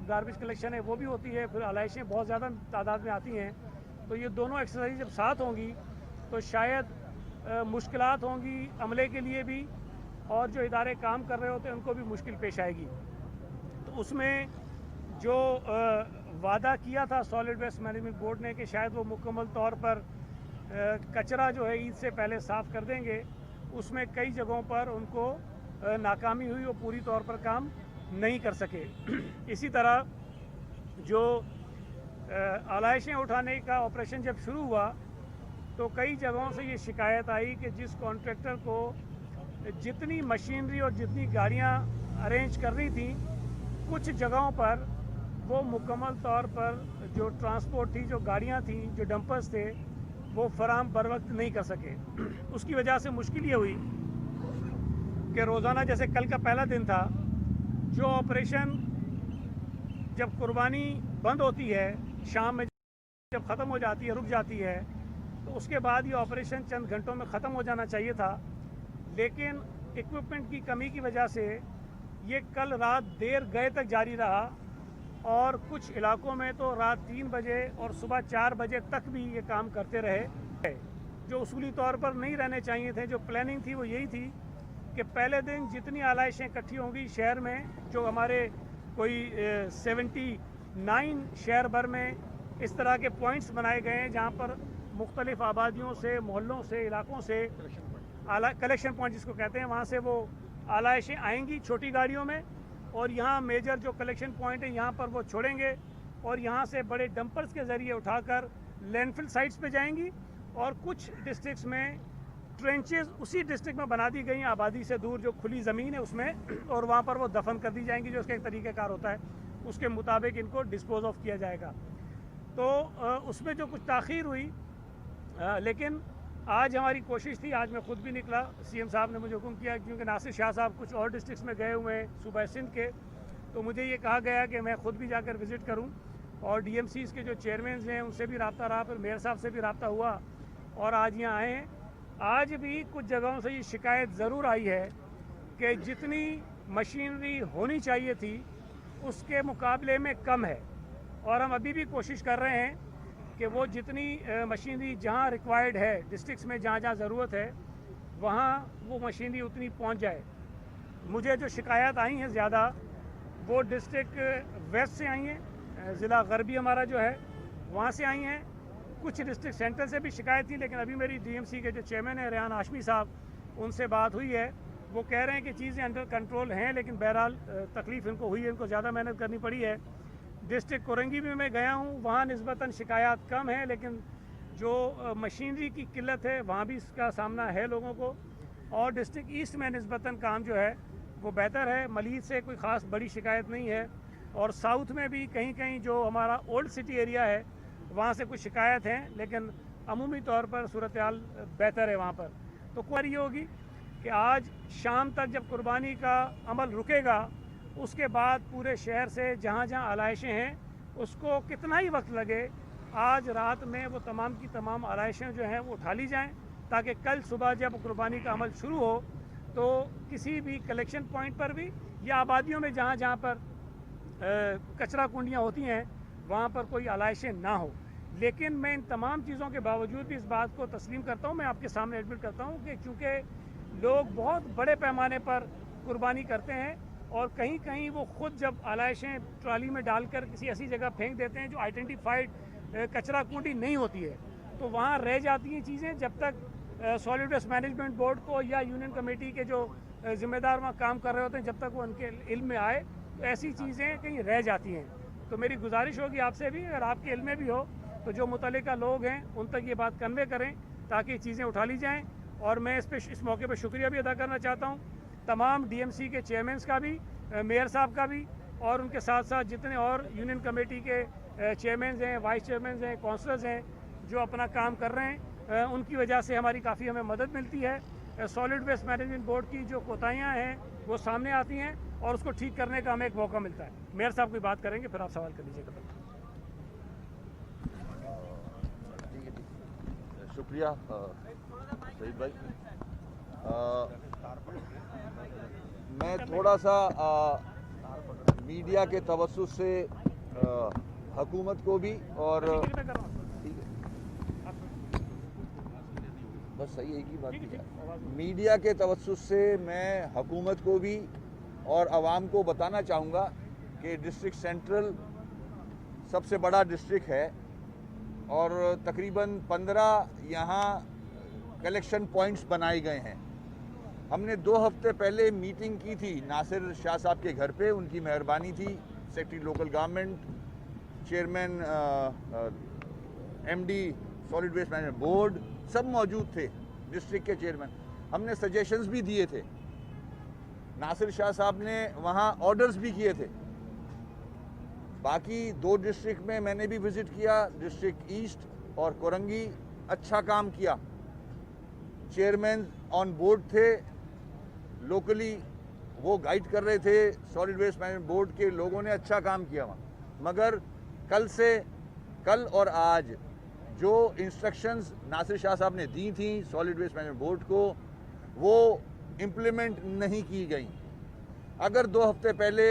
Garbage collection है वो भी होती है, फिर आलाइशें बहुत ज़्यादा तादाद में आती हैं। तो ये दोनों एक्सरसाइज जब साथ होंगी तो शायद मुश्किलात होंगी अमले के लिए भी, और जो इदारे काम कर रहे होते हैं उनको भी मुश्किल पेश आएगी। तो उसमें जो वादा किया था सॉलिड वेस्ट मैनेजमेंट बोर्ड ने कि शायद वो मुकम्मल तौर पर कचरा जो है ईद से पहले साफ़ कर देंगे, उसमें कई जगहों पर उनको नाकामी हुई, वो पूरी तौर पर काम नहीं कर सके। इसी तरह जो आलाइशें उठाने का ऑपरेशन जब शुरू हुआ तो कई जगहों से ये शिकायत आई कि जिस कॉन्ट्रैक्टर को जितनी मशीनरी और जितनी गाड़ियां अरेंज करनी थी, कुछ जगहों पर वो मुकम्मल तौर पर जो ट्रांसपोर्ट थी, जो गाड़ियां थी, जो डंपर्स थे, वो फराहम बर वक्त नहीं कर सके। उसकी वजह से मुश्किल ये हुई कि रोज़ाना जैसे कल का पहला दिन था, जो ऑपरेशन जब कुर्बानी बंद होती है शाम में जब ख़त्म हो जाती है, रुक जाती है, तो उसके बाद ये ऑपरेशन चंद घंटों में ख़त्म हो जाना चाहिए था। लेकिन इक्विपमेंट की कमी की वजह से ये कल रात देर गए तक जारी रहा, और कुछ इलाकों में तो रात 3 बजे और सुबह 4 बजे तक भी ये काम करते रहे, जो उसूली तौर पर नहीं रहने चाहिए थे। जो प्लानिंग थी वो यही थी कि पहले दिन जितनी आलाइशें इकट्ठी होंगी शहर में, जो हमारे कोई 79 शहर भर में इस तरह के पॉइंट्स बनाए गए हैं जहाँ पर मुख्तलिफ आबादियों से, मोहल्लों से, इलाकों से कलेक्शन पॉइंट जिसको कहते हैं, वहाँ से वो आलाइशें आएंगी छोटी गाड़ियों में, और यहाँ मेजर जो कलेक्शन पॉइंट है यहाँ पर वो छोड़ेंगे, और यहाँ से बड़े डंपर्स के ज़रिए उठाकर लैंडफिल साइट्स पे जाएंगी। और कुछ डिस्ट्रिक्ट्स में ट्रेंचेस उसी डिस्ट्रिक्ट में बना दी गई हैं, आबादी से दूर जो खुली ज़मीन है उसमें, और वहाँ पर वो दफन कर दी जाएंगी, जो उसका एक तरीक़ाकार होता है, उसके मुताबिक इनको डिस्पोज ऑफ किया जाएगा। तो उसमें जो कुछ ताख़ीर हुई, लेकिन आज हमारी कोशिश थी, आज मैं ख़ुद भी निकला, सीएम साहब ने मुझे हुक्म किया, क्योंकि नासिर शाह साहब कुछ और डिस्ट्रिक्ट्स में गए हुए हैं सूबा सिंध के, तो मुझे ये कहा गया कि मैं ख़ुद भी जाकर विज़िट करूं, और डीएमसीज़ के जो चेयरमैन हैं उनसे भी रब्ता रहा, फिर मेयर साहब से भी रब्ता हुआ, और आज यहाँ आए हैं। आज भी कुछ जगहों से ये शिकायत ज़रूर आई है कि जितनी मशीनरी होनी चाहिए थी उसके मुकाबले में कम है, और हम अभी भी कोशिश कर रहे हैं कि वो जितनी मशीनरी जहाँ रिक्वायर्ड है, डिस्ट्रिक्ट्स में जहाँ जहाँ ज़रूरत है, वहाँ वो मशीनरी उतनी पहुँच जाए। मुझे जो शिकायत आई हैं ज़्यादा, वो डिस्ट्रिक्ट वेस्ट से आई हैं, ज़िला गरबी हमारा जो है वहाँ से आई हैं, कुछ डिस्ट्रिक्ट सेंटर से भी शिकायत थी। लेकिन अभी मेरी डीएमसी के जो चेयरमैन है रेहान हाशमी साहब, उनसे बात हुई है, वो कह रहे हैं कि चीज़ें अंडर कंट्रोल हैं, लेकिन बहरहाल तकलीफ़ इनको हुई है, इनको ज़्यादा मेहनत करनी पड़ी है। डिस्ट्रिक्ट कोरंगी भी मैं गया हूँ, वहाँ निस्बतन शिकायत कम है, लेकिन जो मशीनरी की किल्लत है वहाँ भी इसका सामना है लोगों को। और डिस्ट्रिक्ट ईस्ट में निस्बतन काम जो है वो बेहतर है, मलीद से कोई ख़ास बड़ी शिकायत नहीं है। और साउथ में भी कहीं कहीं जो हमारा ओल्ड सिटी एरिया है वहाँ से कुछ शिकायत हैं, लेकिन अमूमी तौर पर सूरत हाल बेहतर है वहाँ पर। तो क्वेरी ये होगी कि आज शाम तक जब कुर्बानी का अमल रुकेगा, उसके बाद पूरे शहर से जहाँ जहाँ आलाइशें हैं उसको कितना ही वक्त लगे, आज रात में वो तमाम की तमाम आलाइशें जो हैं वो उठा ली जाएं, ताकि कल सुबह जब कुर्बानी का अमल शुरू हो तो किसी भी कलेक्शन पॉइंट पर भी या आबादियों में जहाँ जहाँ पर कचरा कुंडियाँ होती हैं वहाँ पर कोई आलाइशें ना हो। लेकिन मैं इन तमाम चीज़ों के बावजूद भी इस बात को तस्लीम करता हूँ, मैं आपके सामने एडमिट करता हूँ कि चूँकि लोग बहुत बड़े पैमाने पर कुर्बानी करते हैं, और कहीं कहीं वो ख़ुद जब आलाइशें ट्राली में डालकर किसी ऐसी जगह फेंक देते हैं जो आइडेंटिफाइड कचरा कुंडी नहीं होती है, तो वहाँ रह जाती हैं चीज़ें। जब तक सॉलिड वेस्ट मैनेजमेंट बोर्ड को या यूनियन कमेटी के जो ज़िम्मेदार वहाँ काम कर रहे होते हैं, जब तक वो उनके इल्म में आए तो ऐसी चीज़ें कहीं रह जाती हैं। तो मेरी गुजारिश होगी आपसे भी, अगर आपके इल्म में भी हो तो जो मुतल्लिका लोग हैं उन तक ये बात कन्वे करें ताकि चीज़ें उठा ली जाएँ। और मैं इस मौके पर शुक्रिया भी अदा करना चाहता हूँ तमाम डीएमसी के चेयरमैन का भी, मेयर साहब का भी, और उनके साथ साथ जितने और यूनियन कमेटी के चेयरमैन हैं, वाइस चेयरमैन हैं, काउंसलर्स हैं जो अपना काम कर रहे हैं, उनकी वजह से हमारी काफ़ी हमें मदद मिलती है। सॉलिड वेस्ट मैनेजमेंट बोर्ड की जो कोताहियाँ हैं वो सामने आती हैं और उसको ठीक करने का हमें एक मौका मिलता है। मेयर साहब की बात करेंगे, फिर आप सवाल कर लीजिएगा। शुक्रिया शहीद भाई। मैं थोड़ा सा मीडिया के तवज्जुह से हुकूमत को भी और ठीक है बस सही है की बात की। मीडिया के तवज्जुह से मैं हुकूमत को भी और आवाम को बताना चाहूँगा कि डिस्ट्रिक्ट सेंट्रल सबसे बड़ा डिस्ट्रिक्ट है और तकरीबन 15 यहाँ कलेक्शन पॉइंट्स बनाए गए हैं। हमने 2 हफ्ते पहले मीटिंग की थी नासिर शाह साहब के घर पे, उनकी मेहरबानी थी। Secretary local government, chairman MD solid waste management board सब मौजूद थे, डिस्ट्रिक्ट के चेयरमैन। हमने सजेशंस भी दिए थे। नासिर शाह साहब ने वहाँ ऑर्डर्स भी किए थे। बाकी 2 डिस्ट्रिक्ट में मैंने भी विजिट किया, डिस्ट्रिक्ट ईस्ट और कोरंगी। अच्छा काम किया, चेयरमैन ऑन बोर्ड थे, लोकली वो गाइड कर रहे थे। सॉलिड वेस्ट मैनेजमेंट बोर्ड के लोगों ने अच्छा काम किया वहाँ। मगर कल और आज जो इंस्ट्रक्शंस नासिर शाह साहब ने दी थी सॉलिड वेस्ट मैनेजमेंट बोर्ड को, वो इम्प्लीमेंट नहीं की गई। अगर 2 हफ्ते पहले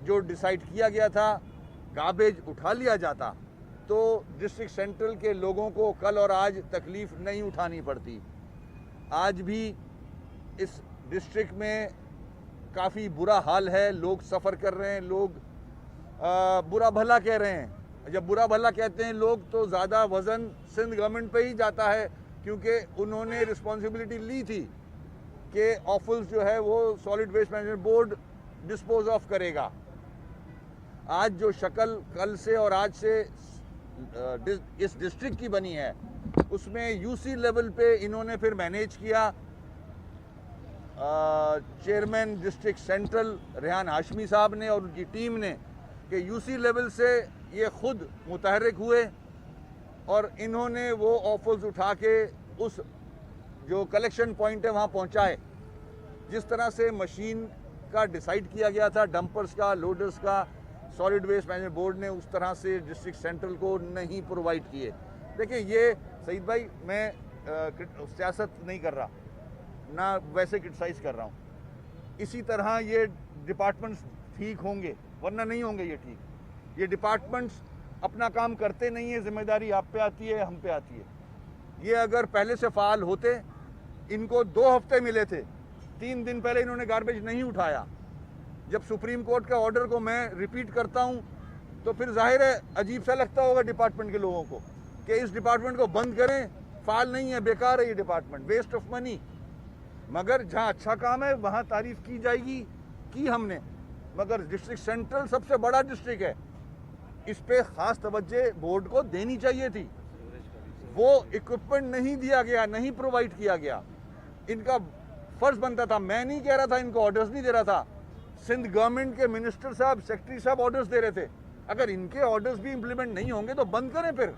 जो डिसाइड किया गया था गार्बेज उठा लिया जाता तो डिस्ट्रिक्ट सेंट्रल के लोगों को कल और आज तकलीफ नहीं उठानी पड़ती। आज भी इस डिस्ट्रिक्ट में काफ़ी बुरा हाल है, लोग सफ़र कर रहे हैं, लोग बुरा भला कह रहे हैं। जब बुरा भला कहते हैं लोग तो ज़्यादा वज़न सिंध गवर्नमेंट पे ही जाता है, क्योंकि उन्होंने रिस्पॉन्सिबिलिटी ली थी कि ऑफल्स जो है वो solid waste management board dispose of करेगा। आज जो शक्ल कल से और आज से इस डिस्ट्रिक्ट की बनी है, उसमें यूसी लेवल पे इन्होंने फिर मैनेज किया। Chairman district central Rehan Hashmi साहब ने और उनकी टीम ने कि यूसी लेवल से ये खुद मुतहरिक हुए और इन्होंने वो ऑफर्स उठा के उस जो कलेक्शन पॉइंट है वहाँ पहुँचाए। जिस तरह से मशीन का डिसाइड किया गया था, डंपर्स का, लोडर्स का, सॉलिड वेस्ट मैनेजमेंट बोर्ड ने उस तरह से डिस्ट्रिक्ट सेंट्रल को नहीं प्रोवाइड किए। देखिए ये सईद भाई, मैं सियासत नहीं कर रहा ना, वैसे क्रिटिसाइज़ कर रहा हूँ। इसी तरह ये डिपार्टमेंट्स ठीक होंगे, वरना नहीं होंगे ये ठीक। ये डिपार्टमेंट्स अपना काम करते नहीं है, जिम्मेदारी आप पे आती है, हम पे आती है। ये अगर पहले से फ़ाल होते, इनको 2 हफ्ते मिले थे, 3 दिन पहले इन्होंने गार्बेज नहीं उठाया। जब सुप्रीम कोर्ट का ऑर्डर को मैं रिपीट करता हूँ तो फिर जाहिर है अजीब सा लगता होगा डिपार्टमेंट के लोगों को कि इस डिपार्टमेंट को बंद करें, फ़ाल नहीं है, बेकार है ये डिपार्टमेंट, वेस्ट ऑफ मनी। मगर जहाँ अच्छा काम है वहाँ तारीफ़ की जाएगी, की हमने। मगर डिस्ट्रिक्ट सेंट्रल सबसे बड़ा डिस्ट्रिक्ट है, इस पे ख़ास तवज्जो बोर्ड को देनी चाहिए थी। वो इक्विपमेंट नहीं दिया गया, नहीं प्रोवाइड किया गया। इनका फ़र्ज़ बनता था, मैं नहीं कह रहा था, इनको ऑर्डर्स नहीं दे रहा था, सिंध गवर्नमेंट के मिनिस्टर साहब, सेक्रेटरी साहब ऑर्डर्स दे रहे थे। अगर इनके ऑर्डर्स भी इम्प्लीमेंट नहीं होंगे तो बंद करें। फिर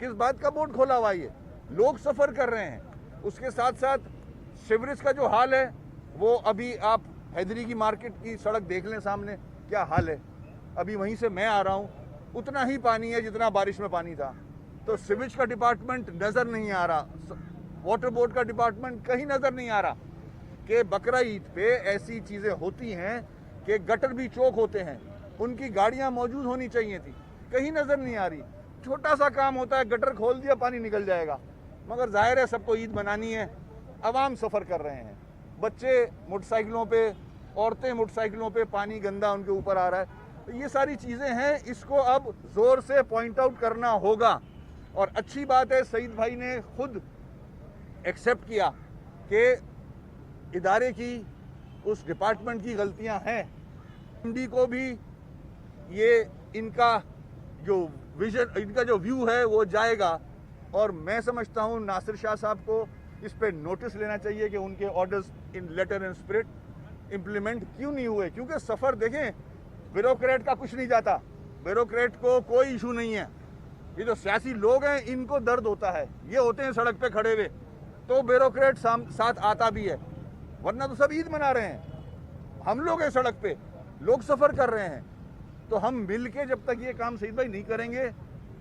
किस बात का बोर्ड खोला हुआ, ये लोग सफ़र कर रहे हैं। उसके साथ साथ सीवरेज का जो हाल है वो अभी आप हैदरी की मार्केट की सड़क देख लें, सामने क्या हाल है। अभी वहीं से मैं आ रहा हूँ, उतना ही पानी है जितना बारिश में पानी था। तो सीवेज का डिपार्टमेंट नज़र नहीं आ रहा, वाटर बोर्ड का डिपार्टमेंट कहीं नज़र नहीं आ रहा कि बकरा ईद पे ऐसी चीज़ें होती हैं कि गटर भी चौक होते हैं, उनकी गाड़ियाँ मौजूद होनी चाहिए थी, कहीं नज़र नहीं आ रही। छोटा सा काम होता है, गटर खोल दिया, पानी निकल जाएगा। मगर जाहिर है सबको ईद मनानी है, आवाम सफ़र कर रहे हैं, बच्चे मोटरसाइकिलों पे, औरतें मोटरसाइकिलों पे, पानी गंदा उनके ऊपर आ रहा है। तो ये सारी चीज़ें हैं, इसको अब ज़ोर से पॉइंट आउट करना होगा। और अच्छी बात है सईद भाई ने खुद एक्सेप्ट किया कि इदारे की, उस डिपार्टमेंट की गलतियां हैं। एमडी को भी ये इनका जो विजन, इनका जो व्यू है वो जाएगा। और मैं समझता हूँ नासिर शाह साहब को इस पे नोटिस लेना चाहिए कि उनके orders in letter and spirit implement क्यों नहीं हुए। क्योंकि सफ़र देखें, ब्यूरोक्रेट का कुछ नहीं जाता, ब्यूरोक्रेट को कोई इशू नहीं है। ये जो सियासी लोग हैं इनको दर्द होता है, ये होते हैं सड़क पे खड़े हुए, तो ब्यूरोक्रेट साथ आता भी है, वरना तो सब ईद मना रहे हैं। हम लोग हैं सड़क पे, लोग सफ़र कर रहे हैं। तो हम मिल के जब तक ये काम सईद भाई नहीं करेंगे,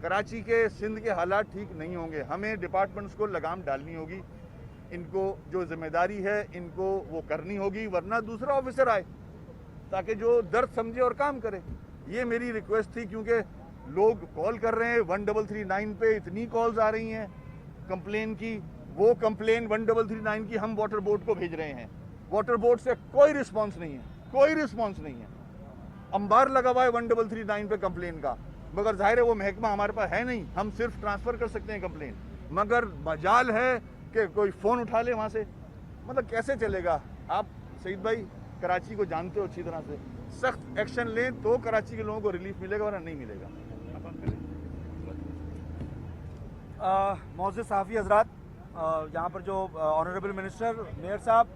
कराची के, सिंध के हालात ठीक नहीं होंगे। हमें डिपार्टमेंट्स को लगाम डालनी होगी, इनको जो जिम्मेदारी है इनको वो करनी होगी, वरना दूसरा ऑफिसर आए। ताकि जो दर्द समझे और काम करे। ये मेरी रिक्वेस्ट थी, क्योंकि लोग कॉल कर रहे हैं 1339 पे, इतनी कॉल्स आ रही हैं कंप्लेन की। वो कंप्लेन 1339 की हम वाटर बोर्ड को भेज रहे हैं, वाटर बोर्ड से कोई रिस्पांस नहीं है, कोई रिस्पांस नहीं है। अंबार लगा हुआ है 1339 पे कंप्लेन का, मगर जाहिर है वो महकमा हमारे पास है नहीं, हम सिर्फ ट्रांसफर कर सकते हैं कंप्लेन। मगर मजाल है कि कोई फ़ोन उठा ले वहाँ से, मतलब कैसे चलेगा। आप सईद भाई कराची को जानते हो अच्छी तरह से, सख्त एक्शन लें तो कराची के लोगों को रिलीफ मिलेगा, वरना नहीं मिलेगा। मौजूद सहाफ़ी हजरात, यहाँ पर जो ऑनरेबल मिनिस्टर मेयर साहब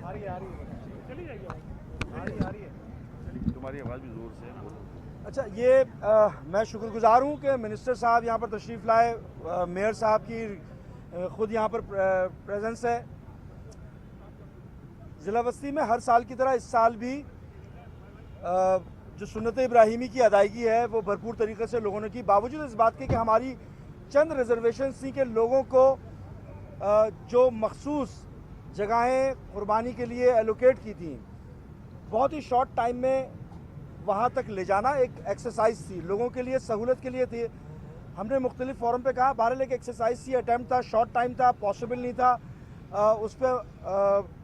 आ रही है तुम्हारी आवाज़ भी ज़ोर से बोलो। अच्छा, ये मैं शुक्रगुजार हूँ कि मिनिस्टर साहब यहाँ पर तशरीफ़ लाए, मेयर साहब की ख़ुद यहाँ पर प्रेजेंस है। ज़िला बस्ती में हर साल की तरह इस साल भी जो सुन्नत इब्राहिमी की अदायगी है वो भरपूर तरीके से लोगों ने की, बावजूद इस बात के कि हमारी चंद रिजर्वेशन थी कि लोगों को जो मखसूस जगहें कुर्बानी के लिए एलोकेट की थी, बहुत ही शॉर्ट टाइम में वहाँ तक ले जाना एक एक्सरसाइज थी, लोगों के लिए सहूलत के लिए थी। हमने मुख्तलिफ फोरम पे कहा, बहरहाल एक एक्सरसाइज थी, अटैम्प्ट था, शॉर्ट टाइम था, पॉसिबल नहीं था, उस पर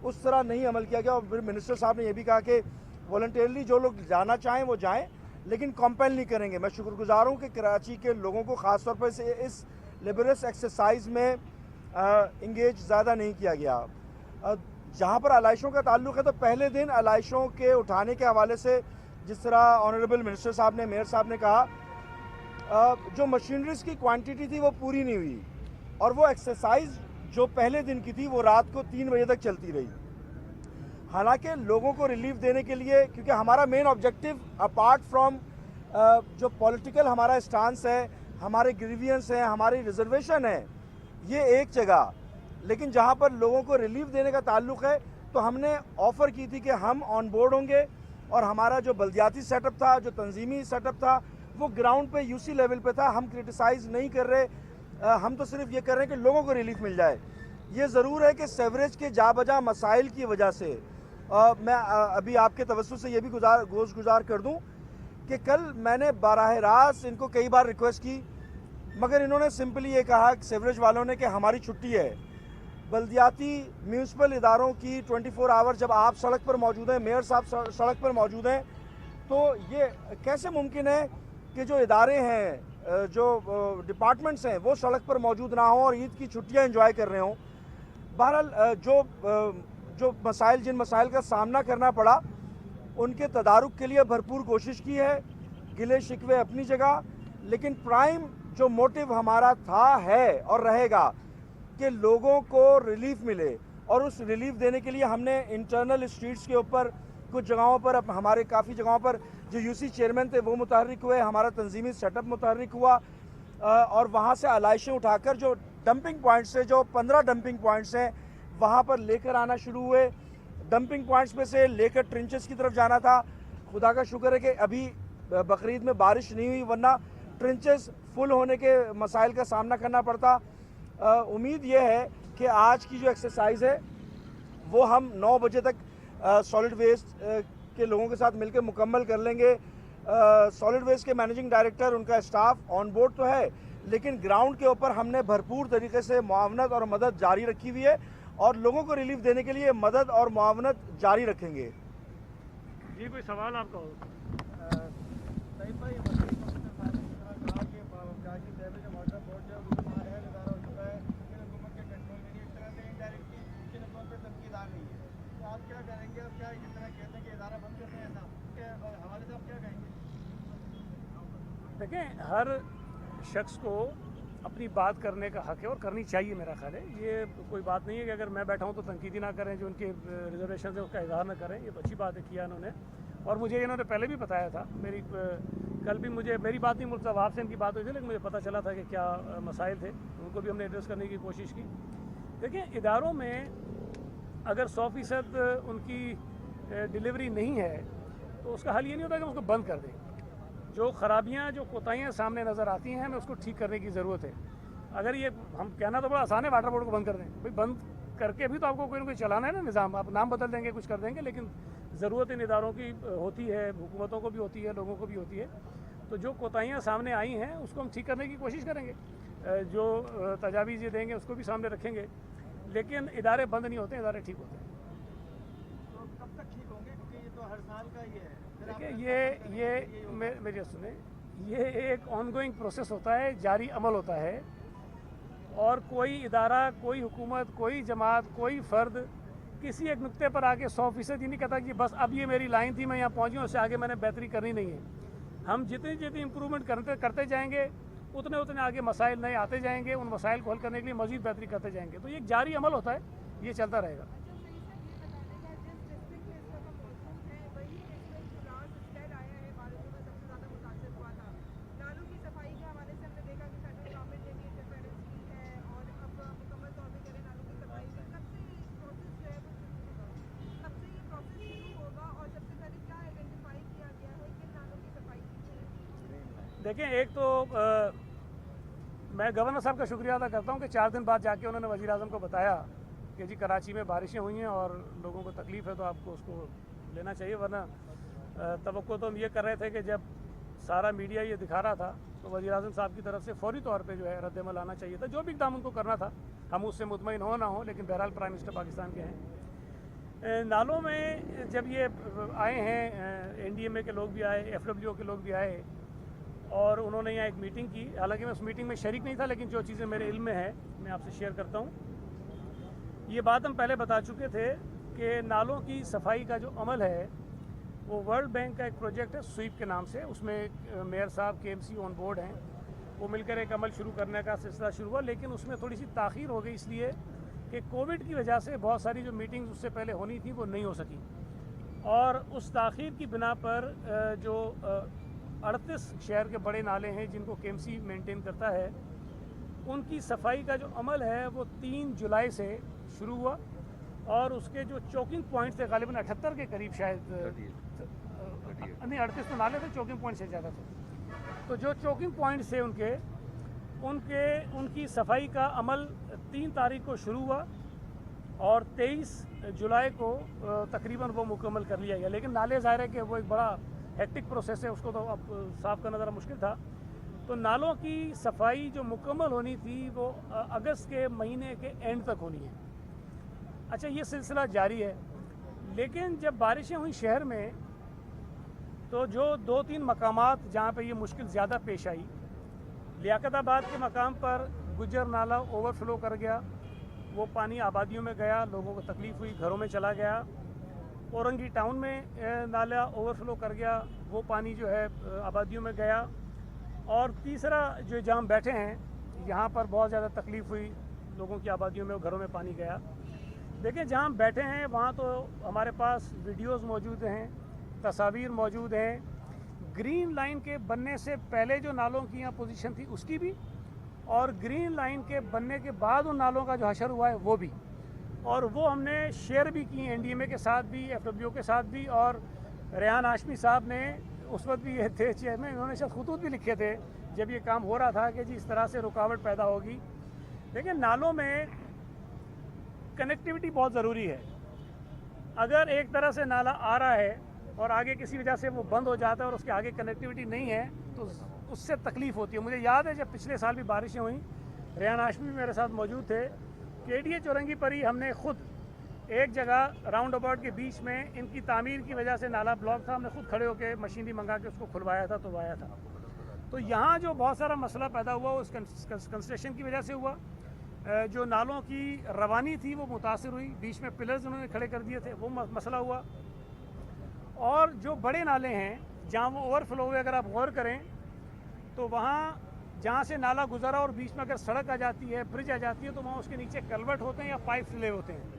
उस तरह नहीं अमल किया गया। और फिर मिनिस्टर साहब ने यह भी कहा कि वॉलंटियरली जो लोग जाना चाहें वो जाएं, लेकिन कंपेल नहीं करेंगे। मैं शुक्रगुजार हूँ कि कराची के लोगों को ख़ास तौर पर इस लेबरस एक्सरसाइज में इंगेज ज़्यादा नहीं किया गया। जहाँ पर आलाइशों का ताल्लुक़ है, तो पहले दिन आलाइशों के उठाने के हवाले से जिस तरह ऑनरेबल मिनिस्टर साहब ने, मेयर साहब ने कहा, जो मशीनरीज की क्वांटिटी थी वो पूरी नहीं हुई, और वो एक्सरसाइज जो पहले दिन की थी वो रात को 3 बजे तक चलती रही। हालांकि लोगों को रिलीफ देने के लिए, क्योंकि हमारा मेन ऑब्जेक्टिव अपार्ट फ्रॉम जो पॉलिटिकल हमारा स्टांस है, हमारे ग्रीवियंस हैं, हमारी रिजर्वेशन है, ये एक जगह, लेकिन जहां पर लोगों को रिलीफ देने का ताल्लुक है, तो हमने ऑफ़र की थी कि हम ऑन बोर्ड होंगे, और हमारा जो बल्दियाती सेटअप था, जो तंजीमी सेटअप था, वो ग्राउंड पे यूसी लेवल पे था। हम क्रिटिसाइज़ नहीं कर रहे, हम तो सिर्फ ये कर रहे हैं कि लोगों को रिलीफ मिल जाए। ये ज़रूर है कि सेवरेज के जा बजा मसाइल की वजह से मैं अभी आपके तवज्जो से ये भी गुजार कर दूं कि कल मैंने बारह रास्त इनको कई बार रिक्वेस्ट की, मगर इन्होंने सिंपली ये कहा कि सेवरेज वालों ने कि हमारी छुट्टी है। बल्दियाती म्यूनसिपल इदारों की 24 आवर जब आप सड़क पर मौजूद हैं, मेयर साहब सड़क पर मौजूद हैं, तो ये कैसे मुमकिन है कि जो इदारे हैं, जो डिपार्टमेंट्स हैं, वो सड़क पर मौजूद ना हों और ईद की छुट्टियां एंजॉय कर रहे हों। बहरहाल जो मसाइल, जिन मसाइल का सामना करना पड़ा, उनके तदारुक के लिए भरपूर कोशिश की है, गिले शिकवे अपनी जगह, लेकिन प्राइम जो मोटिव हमारा था, है और रहेगा कि लोगों को रिलीफ मिले। और उस रिलीफ देने के लिए हमने इंटरनल स्ट्रीट्स के ऊपर कुछ जगहों पर, हमारे काफ़ी जगहों पर जो यूसी चेयरमैन थे वो मुतहर्रिक हुए, हमारा तंजीमी सेटअप मुतहर्रिक हुआ, और वहाँ से आलाइशें उठाकर जो डंपिंग पॉइंट्स से, जो 15 डंपिंग पॉइंट्स हैं, वहाँ पर लेकर आना शुरू हुए। डंपिंग पॉइंट्स में से लेकर ट्रेंचेस की तरफ जाना था। खुदा का शुक्र है कि अभी बकरीद में बारिश नहीं हुई, वरना ट्रेंचेस फुल होने के मसाइल का सामना करना पड़ता। उम्मीद ये है कि आज की जो एक्सरसाइज है वो हम 9 बजे तक सॉलिड वेस्ट के लोगों के साथ मिलकर मुकम्मल कर लेंगे। सॉलिड वेस्ट के मैनेजिंग डायरेक्टर, उनका स्टाफ ऑन बोर्ड तो है, लेकिन ग्राउंड के ऊपर हमने भरपूर तरीके से मुआवनत और मदद जारी रखी हुई है, और लोगों को रिलीफ देने के लिए मदद और मुआवनत जारी रखेंगे। जी, कोई सवाल आपका हो? देखें, हर शख्स को अपनी बात करने का हक है और करनी चाहिए, मेरा ख्याल है। ये कोई बात नहीं है कि अगर मैं बैठा हूँ तो तनकीदी ना करें, जो उनके रिजर्वेशन है उसका इजहार ना करें। ये अच्छी बात है किया इन्होंने, और मुझे इन्होंने पहले भी बताया था। कल भी मेरी बात नहीं, मुल्क साहब से इनकी बात हुई थी, लेकिन मुझे पता चला था कि क्या मसाइल थे, उनको भी हमने एड्रेस करने की कोशिश की। देखिए, इदारों में अगर 100% उनकी डिलीवरी नहीं है तो उसका हल ये नहीं होता कि उसको बंद कर दें। जो ख़राबियाँ, जो कोताहियाँ सामने नज़र आती हैं, हमें उसको ठीक करने की ज़रूरत है। अगर ये हम कहना तो बड़ा आसान है, वाटर बोर्ड को बंद कर दें, भाई बंद करके भी तो आपको कोई ना कोई चलाना है ना निज़ाम। आप नाम बदल देंगे, कुछ कर देंगे, लेकिन ज़रूरत इन इदारों की होती है, हुकूमतों को भी होती है, लोगों को भी होती है। तो जो कोताहियाँ सामने आई हैं उसको हम ठीक करने की कोशिश करेंगे, जो तजावीज़ ये देंगे उसको भी सामने रखेंगे, लेकिन इदारे बंद नहीं होते, इदारे ठीक होते हैं। तो कब तक ठीक होंगे, क्योंकि ये तो हर साल का ही है। देखिए ये मेरी सुने, ये एक ऑनगोइंग प्रोसेस होता है, जारी अमल होता है, और कोई इदारा, कोई हुकूमत, कोई जमात, कोई फ़र्द किसी एक नुक्ते पर आके 100% ये नहीं कहता कि बस अब ये मेरी लाइन थी, मैं यहाँ पहुँच गया, उससे आगे मैंने बेहतरी करनी नहीं है। हम जितनी जितनी इम्प्रूवमेंट करते जाएंगे उतने उतने आगे मसाइल नए आते जाएंगे, उन मसाइल को हल करने के लिए मज़ीद बेहतरी करते जाएंगे। तो ये एक जारी अमल होता है, ये चलता रहेगा। देखें, एक तो मैं गवर्नर साहब का शुक्रिया अदा करता हूँ कि 4 दिन बाद जाके उन्होंने वज़ीर आज़म को बताया कि जी कराची में बारिशें हुई हैं और लोगों को तकलीफ़ है, तो आपको उसको लेना चाहिए। वरना तवक्को तो हम ये कर रहे थे कि जब सारा मीडिया ये दिखा रहा था तो वज़ीर आज़म साहब की तरफ से फौरी तौर पे जो है रद्द-ए-अमल आना चाहिए था। जो भी इक़दाम उनको करना था, हम उससे मुतमईन हो ना हो, लेकिन बहरहाल प्राइम मिनिस्टर पाकिस्तान के हैं। नालों में जब ये आए हैं, NDMA के लोग भी आए, FWO के लोग भी आए, और उन्होंने यहाँ एक मीटिंग की। हालांकि मैं उस मीटिंग में शरीक नहीं था, लेकिन जो चीज़ें मेरे इल्म में है मैं आपसे शेयर करता हूँ। ये बात हम पहले बता चुके थे कि नालों की सफाई का जो अमल है वो वर्ल्ड बैंक का एक प्रोजेक्ट है स्वीप के नाम से। उसमें मेयर साहब KMC ऑन बोर्ड हैं, वो मिलकर एक अमल शुरू करने का सिलसिला शुरू हुआ, लेकिन उसमें थोड़ी सी ताख़ीर हो गई, इसलिए कि कोविड की वजह से बहुत सारी जो मीटिंग्स उससे पहले होनी थी वो नहीं हो सकी, और उस ताख़ीर की बिना पर जो 38 शहर के बड़े नाले हैं जिनको KMC मेंटेन करता है, उनकी सफाई का जो अमल है वो 3 जुलाई से शुरू हुआ, और उसके जो चोकिंग पॉइंट थे गालिबन 78 के करीब, शायद नहीं 38 तो नाले थे, चोकिंग पॉइंट से ज़्यादा थे। तो जो चोकिंग पॉइंट थे उनकी सफाई का अमल 3 तारीख को शुरू हुआ और 23 जुलाई को तकरीबन वो मुकम्मल कर लिया गया। लेकिन नाले ज़ाहिर है कि वो एक बड़ा हेक्टिक प्रोसेस है, उसको तो अब साफ़ करना ज़रा मुश्किल था। तो नालों की सफाई जो मुकम्मल होनी थी वो अगस्त के महीने के एंड तक होनी है। अच्छा, ये सिलसिला जारी है, लेकिन जब बारिशें हुई शहर में तो जो 2-3 मकामात जहाँ पे ये मुश्किल ज़्यादा पेश आई, लियाकताबाद के मकाम पर गुजर नाला ओवरफ्लो कर गया, वो पानी आबादियों में गया, लोगों को तकलीफ़ हुई, घरों में चला गया। औरंगी टाउन में नाला ओवरफ्लो कर गया, वो पानी जो है आबादियों में गया। और तीसरा जो जहाँ हम बैठे हैं यहाँ पर बहुत ज़्यादा तकलीफ़ हुई, लोगों की आबादियों में, घरों में पानी गया। देखिए, जहाँ हम बैठे हैं वहाँ तो हमारे पास वीडियोस मौजूद हैं, तस्वीर मौजूद हैं, ग्रीन लाइन के बनने से पहले जो नालों की यहाँ पोजीशन थी उसकी भी, और ग्रीन लाइन के बनने के बाद उन नालों का जो हशर हुआ है वो भी, और वो हमने शेयर भी की NDMA के साथ भी, FWO के साथ भी। और रेहान हाशमी साहब ने उस वक्त भी ये थे चेयरमैन, उन्होंने शायद खुतूत भी लिखे थे जब ये काम हो रहा था कि जी इस तरह से रुकावट पैदा होगी। लेकिन नालों में कनेक्टिविटी बहुत ज़रूरी है। अगर एक तरह से नाला आ रहा है और आगे किसी वजह से वो बंद हो जाता है और उसके आगे कनेक्टिविटी नहीं है तो उससे तकलीफ़ होती है। मुझे याद है जब पिछले साल भी बारिशें हुई, रेहान हाशमी भी मेरे साथ मौजूद थे, KDA चौरंगी पर ही हमने खुद एक जगह राउंड अबाउट के बीच में इनकी तामीर की वजह से नाला ब्लॉक था, हमने खुद खड़े होकर मशीनरी मंगा के उसको खुलवाया था, तो वाया था। तो यहाँ जो बहुत सारा मसला पैदा हुआ उस कंस्ट्रक्शन की वजह से हुआ। जो नालों की रवानी थी वो मुतासिर हुई, बीच में पिलर्स उन्होंने खड़े कर दिए थे, वो मसला हुआ। और जो बड़े नाले हैं जहाँ वो ओवरफ्लो हुए, अगर आप गौर करें तो वहाँ जहाँ से नाला गुजरा और बीच में अगर सड़क आ जाती है, ब्रिज आ जाती है, तो वहाँ उसके नीचे कलवर्ट होते हैं या पाइप ले होते हैं।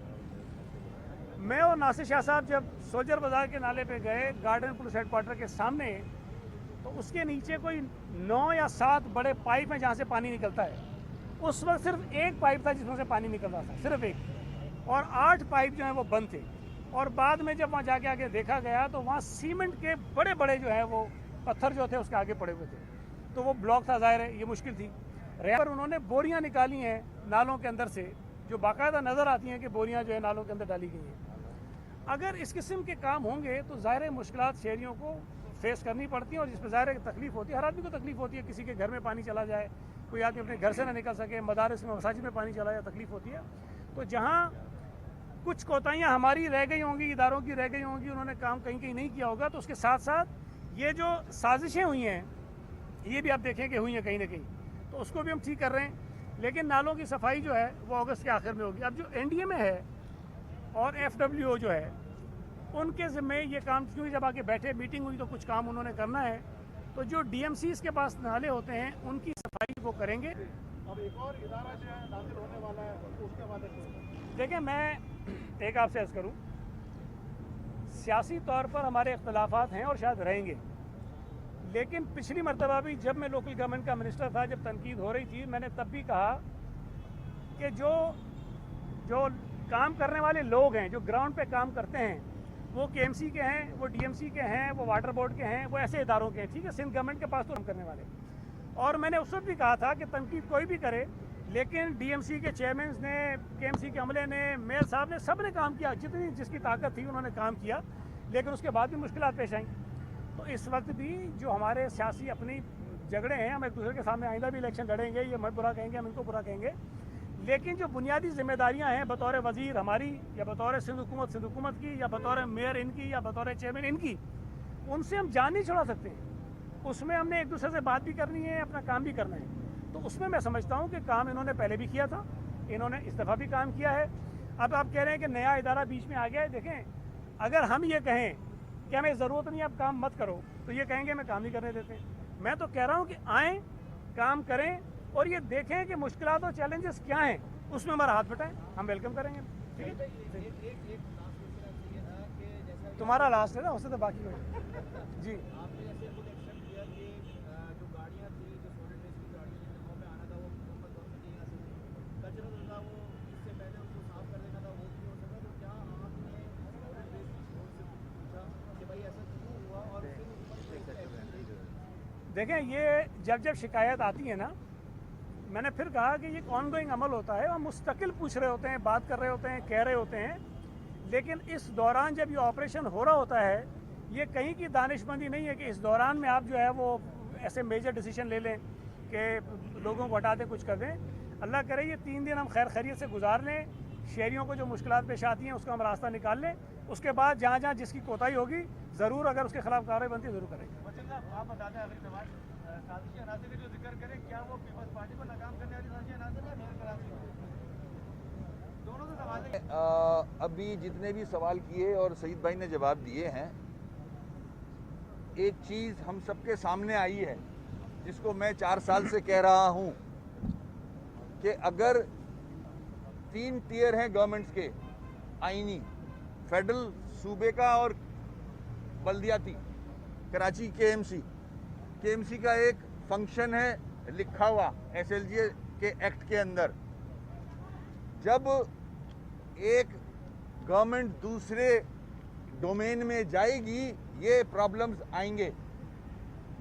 मैं और नासिर शाह साहब जब सोल्जर बाज़ार के नाले पे गए, गार्डन पुलिस हेडक्वार्टर के सामने, तो उसके नीचे कोई 9 या 7 बड़े पाइप हैं जहाँ से पानी निकलता है। उस वक्त सिर्फ एक पाइप था जिसमें से पानी निकल रहा था, सिर्फ एक, और 8 पाइप जो हैं वो बंद थे। और बाद में जब वहाँ जाके आगे देखा गया तो वहाँ सीमेंट के बड़े बड़े जो है वो पत्थर जो थे उसके आगे पड़े हुए थे, तो वो ब्लॉक था, ज़ाहिर है ये मुश्किल थी। पर उन्होंने बोरियां निकाली हैं नालों के अंदर से जो बाकायदा नज़र आती हैं कि बोरियां जो है नालों के अंदर डाली गई हैं। अगर इस किस्म के काम होंगे तो ज़ाहिर है मुश्किलात शहरियों को फेस करनी पड़ती हैं और जिसमें ज़ाहिर है तकलीफ़ होती है, हर आदमी को तकलीफ़ होती है। किसी के घर में पानी चला जाए, कोई आदमी अपने घर से ना निकल सके, मदारस में मसाजिद में पानी चला जाए, तकलीफ़ होती है। तो जहाँ कुछ कोताहियाँ हमारी रह गई होंगी, इदारों की रह गई होंगी, उन्होंने काम कहीं कहीं नहीं किया होगा, तो उसके साथ साथ ये जो साजिशें हुई हैं ये भी आप देखें कि हुई हैं कहीं ना कहीं, तो उसको भी हम ठीक कर रहे हैं। लेकिन नालों की सफाई जो है वो अगस्त के आखिर में होगी। अब जो एनडीए में है और एफडब्ल्यूओ जो है उनके ज़िम्मे ये काम, क्योंकि जब आके बैठे मीटिंग हुई तो कुछ काम उन्होंने करना है, तो जो डीएमसीज़ के पास नाले होते हैं उनकी सफाई वो करेंगे। अब एक और इदारा जो है नाजिल होने वाला है, उसके हवाले से देखिए, मैं एक आपसे अर्ज़ करूँ, सियासी तौर पर हमारे इख्तलाफात हैं और शायद रहेंगे, लेकिन पिछली मरतबा भी जब मैं लोकल गवर्नमेंट का मिनिस्टर था, जब तनकीद हो रही थी, मैंने तब भी कहा कि जो काम करने वाले लोग हैं, जो ग्राउंड पे काम करते हैं, वो केएमसी के हैं, वो डीएमसी के हैं, वो वाटर बोर्ड के हैं, वो ऐसे इदारों के हैं, ठीक है, सिंध गवर्नमेंट के पास तो काम करने वाले। और मैंने उस वक्त भी कहा था कि तनकीद कोई भी करे, लेकिन डीएमसी के चेयरमैन ने, केएमसी के अमले ने, मेयर साहब ने, सब ने काम किया, जितनी जिसकी ताकत थी उन्होंने काम किया, लेकिन उसके बाद भी मुश्किलात पेश आई। तो इस वक्त भी जो हमारे सियासी अपनी झगड़े हैं, हम एक दूसरे के सामने आइंदा भी इलेक्शन लड़ेंगे, ये मत बुरा कहेंगे, हम इनको बुरा कहेंगे, लेकिन जो बुनियादी जिम्मेदारियां हैं बतौर वज़ीर हमारी, या बतौर सिंध हुकूमत की, या बतौर मेयर इनकी, या बतौर चेयरमैन इनकी, उनसे हम जान नहीं छुड़ा सकते हैं। उसमें हमने एक दूसरे से बात भी करनी है, अपना काम भी करना है। तो उसमें मैं समझता हूँ कि काम इन्होंने पहले भी किया था, इन्होंने इस दफ़ा भी काम किया है। अब आप कह रहे हैं कि नया इदारा बीच में आ गया है। देखें, अगर हम ये कहें कि हमें ज़रूरत नहीं, आप काम मत करो, तो ये कहेंगे मैं काम नहीं करने देते। मैं तो कह रहा हूँ कि आएँ, काम करें और ये देखें कि मुश्किलात और चैलेंजेस क्या हैं, उसमें हमारा हाथ बटाएं, हम वेलकम करेंगे। ठीक है, तुम्हारा लास्ट है ना, उससे तो बाकी जी। देखें, ये जब शिकायत आती है ना, मैंने फिर कहा कि ये एक ऑनगोइंग अमल होता है, हम मुस्तकिल पूछ रहे होते हैं, बात कर रहे होते हैं, कह रहे होते हैं, लेकिन इस दौरान जब ये ऑपरेशन हो रहा होता है, ये कहीं की दानिशमंदी नहीं है कि इस दौरान में आप जो है वो ऐसे मेजर डिसीजन ले लें कि लोगों को हटा दें, कुछ कर दें। अल्लाह करे ये 3 दिन हम खैर खैरियत से गुजार लें, शहरियों को जो मुश्किलात पेश आती हैं उसका हम रास्ता निकाल लें, उसके बाद जहाँ जहाँ जिसकी कोताही होगी ज़रूर अगर उसके खिलाफ कार्रवाई बनती है ज़रूर करेंगे। आप बता दें अगली सवाल, साजिशी अनासर का जो जिक्र करें, क्या वो पीपल्स पार्टी को नाकाम करने वाली साजिशी अनासर है, मेयर कराची दोनों से सवाल है। अभी जितने भी सवाल किए और सईद भाई ने जवाब दिए हैं, एक चीज़ हम सबके सामने आई है जिसको मैं 4 साल से कह रहा हूँ कि अगर 3 टियर हैं गवर्नमेंट्स के आईनी, फेडरल, सूबे का और बल्दियाती, कराची केएमसी का एक फंक्शन है लिखा हुआ एसएलजीए के एक्ट के अंदर। जब एक गवर्नमेंट दूसरे डोमेन में जाएगी ये प्रॉब्लम्स आएंगे।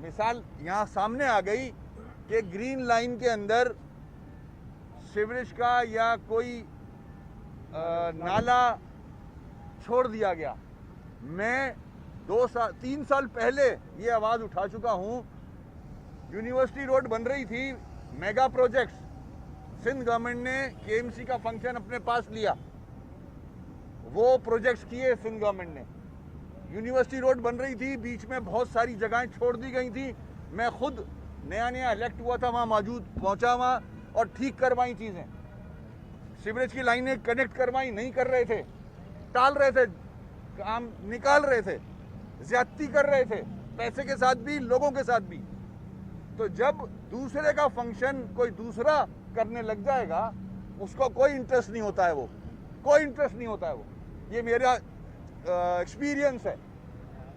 मिसाल यहाँ सामने आ गई कि ग्रीन लाइन के अंदर सीवरेज का या कोई नाला छोड़ दिया गया। मैं 3 साल पहले ये आवाज़ उठा चुका हूँ। यूनिवर्सिटी रोड बन रही थी, मेगा प्रोजेक्ट्स, सिंध गवर्नमेंट ने केएमसी का फंक्शन अपने पास लिया, वो प्रोजेक्ट्स किए सिंध गवर्नमेंट ने। यूनिवर्सिटी रोड बन रही थी, बीच में बहुत सारी जगहें छोड़ दी गई थी। मैं खुद नया इलेक्ट हुआ था, वहाँ पहुँचा वहाँ और ठीक करवाई चीज़ें। सीवरेज की लाइनें कनेक्ट करवाई, नहीं कर रहे थे, टाल रहे थे, काम निकाल रहे थे, ज्यादती कर रहे थे, पैसे के साथ भी, लोगों के साथ भी। तो जब दूसरे का फंक्शन कोई दूसरा करने लग जाएगा, उसको कोई इंटरेस्ट नहीं होता है, वो कोई इंटरेस्ट नहीं होता है वो। ये मेरा एक्सपीरियंस है।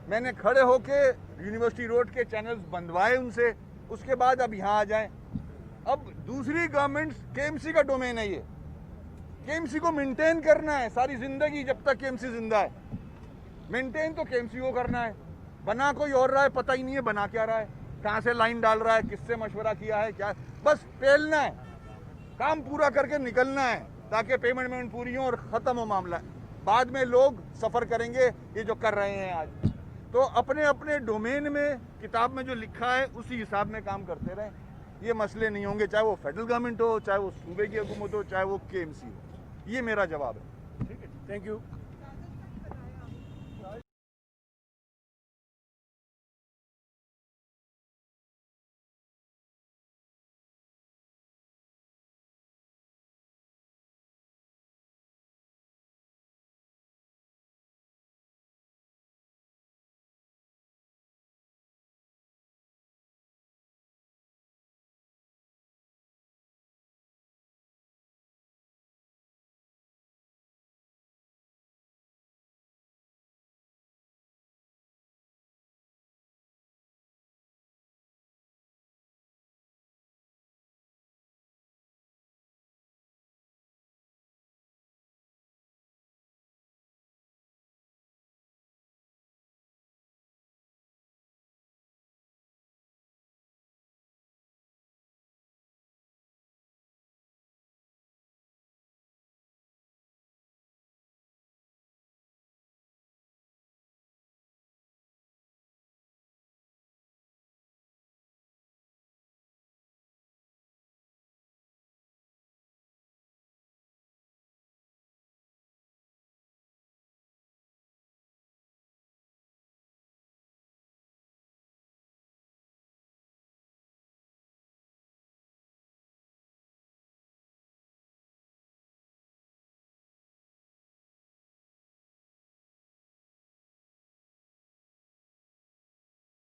मैंने खड़े होके यूनिवर्सिटी रोड के चैनल्स बंधवाए उनसे, उसके बाद अब यहाँ आ जाएं। अब दूसरी गवर्नमेंट, केएमसी का डोमेन है ये, केएमसी को मेंटेन करना है सारी जिंदगी, जब तक केएमसी जिंदा है। मेंटेन तो केएमसी को करना है, बना कोई और रहा है, पता ही नहीं है बना क्या रहा है, कहाँ से लाइन डाल रहा है, किससे मशवरा किया है, क्या, बस पेलना है, काम पूरा करके निकलना है। ताकि पेमेंट पूरी हो और ख़त्म हो मामला। बाद में लोग सफ़र करेंगे ये जो कर रहे हैं आज। तो अपने अपने डोमेन में किताब में जो लिखा है उसी हिसाब में काम करते रहें, ये मसले नहीं होंगे, चाहे वो फेडरल गवर्नमेंट हो, चाहे वो सूबे की हुकूमत हो, चाहे वो KMC हो। ये मेरा जवाब है। ठीक है, थैंक यू।